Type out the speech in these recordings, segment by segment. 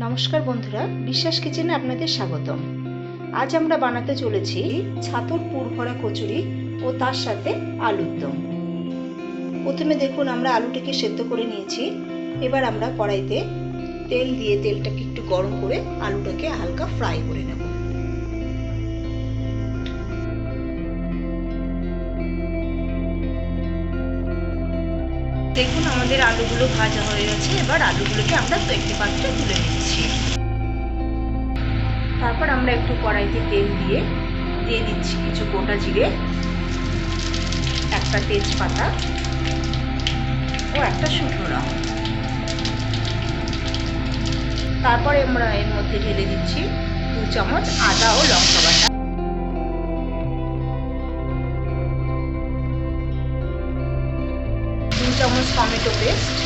নমস্কার বন্ধুরা, বিশ্বাস কিচেনে আপনাদের স্বাগতম। আজ আমরা বানাতে চলেছি ছাতুর পুর ভরা কচুরি ও তার সাথে আলুর দম। প্রথমে দেখুন আমরা আলুটাকে সেদ্ধ করে নিয়েছি। এবার আমরা কড়াইতে তেল দিয়ে তেলটাকে একটু গরম করে আলুটাকে হালকা ফ্রাই করে নেব। দেখুন আমাদের আলুগুলো ভাজা হয়ে গেছে। এবার আলুগুলোকে আমরা একটি পাত্রে তুলে নিচ্ছি। তারপর আমরা একটু কড়াইতে তেল দিয়ে দিচ্ছি কিছু গোটা জিরে, একটা তেজপাতা ও একটা শুকনো লঙ্কা। তারপরে আমরা এর মধ্যে ঢেলে দিচ্ছি 2 চামচ আদা ও লঙ্কা বাটা, 2 চামচ টমেটো পেস্ট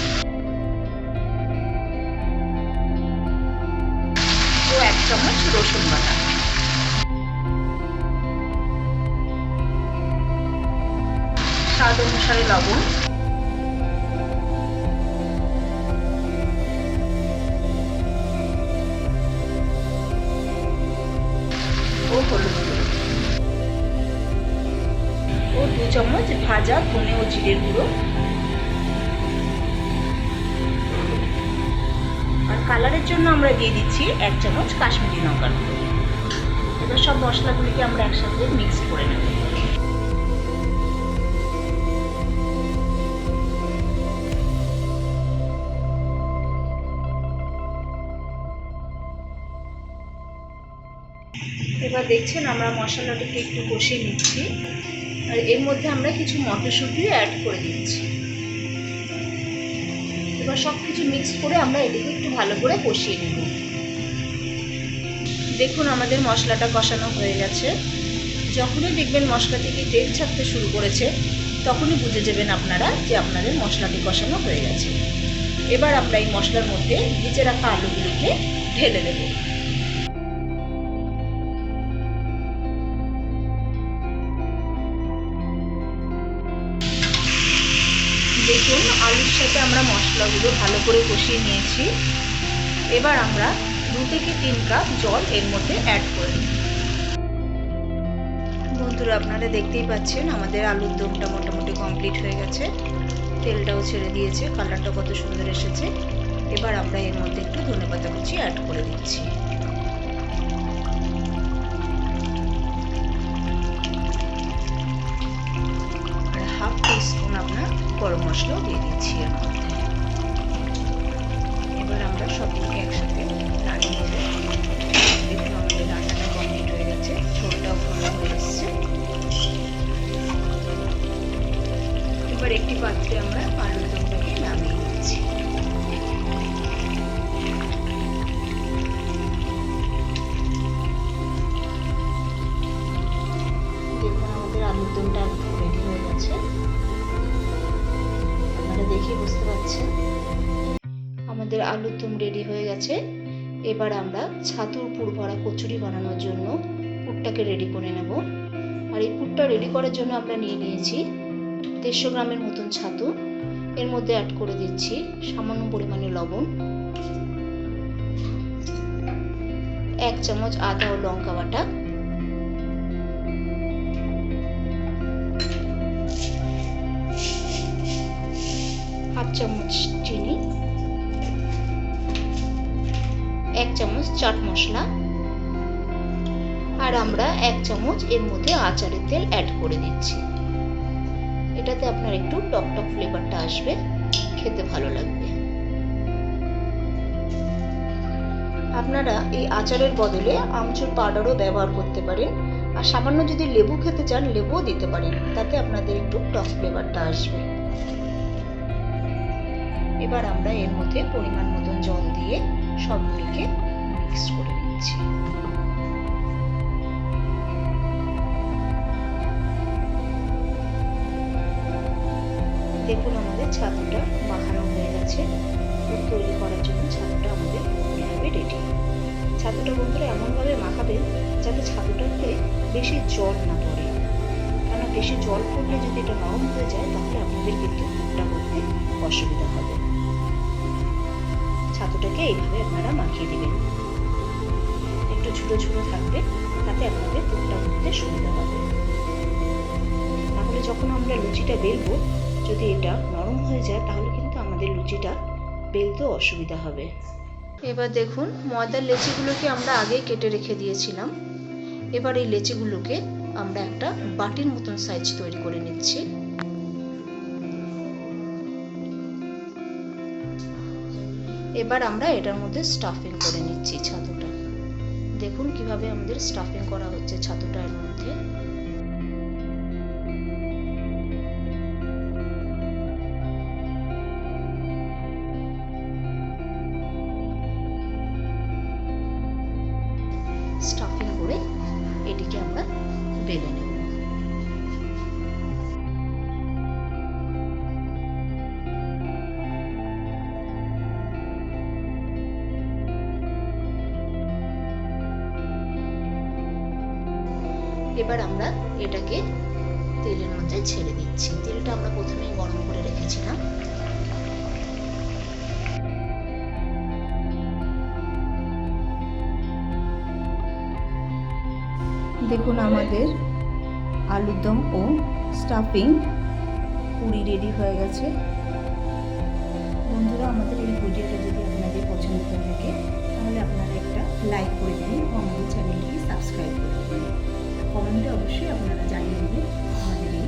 ও 1 চামচ রসুন বাটা। স্বাদ অনুসারে লবণ ও হলুদ ও 2 চামচ ভাজা ধনে ও জিরের গুঁড়ো। আর কালারের জন্য আমরা দিয়ে দিচ্ছি 1 চামচ কাশ্মীরি লঙ্কার গুঁড়ো। এবার সব মশলাগুলিকে আমরা একসাথে মিক্স করে নেব। এবার দেখছেন আমরা মশলাটাকে একটু কষিয়ে নিচ্ছি। আর এর মধ্যে আমরা কিছু মটরশুঁটি অ্যাড করে দিচ্ছি। এবার সব কিছু মিক্স করে আমরা এটাকে একটু ভালো করে কষিয়ে নেব। দেখুন আমাদের মশলাটা কষানো হয়ে গেছে। যখনই দেখবেন মশলা থেকে তেল ছাড়তে শুরু করেছে তখনই বুঝে যাবেন আপনারা যে আপনাদের মশলাটি কষানো হয়ে গেছে। এবার আমরা এই মশলার মধ্যে ভেজে রাখা আলুগুলিকে ঢেলে দেব। দেখুন আলুর সাথে আমরা মশলাগুলো ভালো করে কষিয়ে নিয়েছি। এবার আমরা 2 থেকে 3 কাপ জল এর মধ্যে অ্যাড করে দিই। বন্ধুরা আপনারা দেখতেই পাচ্ছেন আমাদের আলুর দমটা মোটামুটি কমপ্লিট হয়ে গেছে। তেলটাও ছেড়ে দিয়েছে, কালারটা কত সুন্দর এসেছে। এবার আমরা এর মধ্যে একটু ধনেপাতা কুচি অ্যাড করে দিচ্ছি। আর হাফ টিস্পুন আপনার গরম মশলাও দিয়ে দিচ্ছি এর মধ্যে। এবার আমরা সবগুলোকে একসাথে নাড়িয়ে নেব। দেখুন আমাদের রান্নাটা কমপ্লিট হয়ে গেছে, ঝোলটাও ভালো হয়ে এসছে। এবার একটি পাত্রে আমরা আলুর দমটাকে নামিয়ে নিচ্ছি। দেখুন আমাদের আলুর দমটা একদম রেডি হয়ে গেছে। আপনারা দেখে বুঝতে পারছেন আমাদের আলুর দম রেডি হয়ে গেছে। এবার আমরা ছাতুর পুর ভরা কচুরি বানানোর জন্য পুরটাকে রেডি করে নেব। আর এই পুরটা রেডি করার জন্য আমরা নিয়ে নিয়েছি 150 গ্রামের মতন ছাতু। এর মধ্যে অ্যাড করে দিচ্ছি সামান্য পরিমাণে লবণ, 1 চামচ আদা ও লঙ্কা বাটা, হাফ চামচ চিনি, 1 চামচ চাট মশলা, আর আমরা 1 চামচ এর মধ্যে আচারের তেল অ্যাড করে দিচ্ছি। এটাতে আপনার একটু টকটক ফ্লেভারটা আসবে, খেতে ভালো লাগবে। আপনারা এই আচারের বদলে আমচুর পাউডারও ব্যবহার করতে পারেন। আর সামান্য যদি লেবু খেতে চান লেবুও দিতে পারেন, তাতে আপনাদের একটু টক ফ্লেভারটা আসবে। এবার আমরা এর মধ্যে পরিমাণ মতন জল দিয়ে সবগুলিকে মিক্স করে নিচ্ছি। দেখুন আমাদের ছাতুটা মাখানো হয়ে গেছে। তৈরি করার জন্য ছাতুটা আমাদের এভাবে রেডি। ছাতুটা বন্ধুরা এমনভাবে মাখাবেন যাতে ছাতুটাতে বেশি জল না পড়ে, কারণ বেশি জল পড়লে যদি এটা নরম হয়ে যায় তাহলে আপনাদের কিন্তু পুরটা করতে অসুবিধা হবে। ছাতুটাকে এইভাবে আপনারা মাখিয়ে দিবেন। ঝুড়ো ঝুড়ো থাকবে, তাতে আপনাদের পুরটা করতে সুবিধা হবে। তাহলে যখন আমরা লুচিটা বেলবো, যদি এটা নরম হয়ে যায় তাহলে কিন্তু আমাদের লুচিটা বেলতেও অসুবিধা হবে। এবার দেখুন, ময়দার লেচিগুলোকে আমরা আগেই কেটে রেখে দিয়েছিলাম। এবার এই লেচিগুলোকে আমরা একটা বাটির মতন সাইজ তৈরি করে নিচ্ছি। এবার আমরা এটার মধ্যে স্টাফিং করে নিচ্ছি ছাতুটা। দেখুন কিভাবে আমাদের স্টাফিং করা হচ্ছে ছাতুটার মধ্যে। স্টাফিং করে এটিকে আমরা বেলে নেব। এবার আমরা এটাকে তেলের মধ্যে ছেড়ে দিচ্ছি। তেলটা আমরা প্রথমেই গরম করে রেখেছিলাম। দেখুন আমাদের আলুর দম ও স্টাফিং পুরি রেডি হয়ে গেছে। বন্ধুরা, আমাদের এই ভিডিওটা যদি আপনাদের পছন্দ করে থাকে তাহলে আপনারা একটা লাইক করে দিন ও আমাদের চ্যানেলটিকে সাবস্ক্রাইব করে দিন। কমেন্টে অবশ্যই আপনারা জানিয়ে দিন আমাদের এই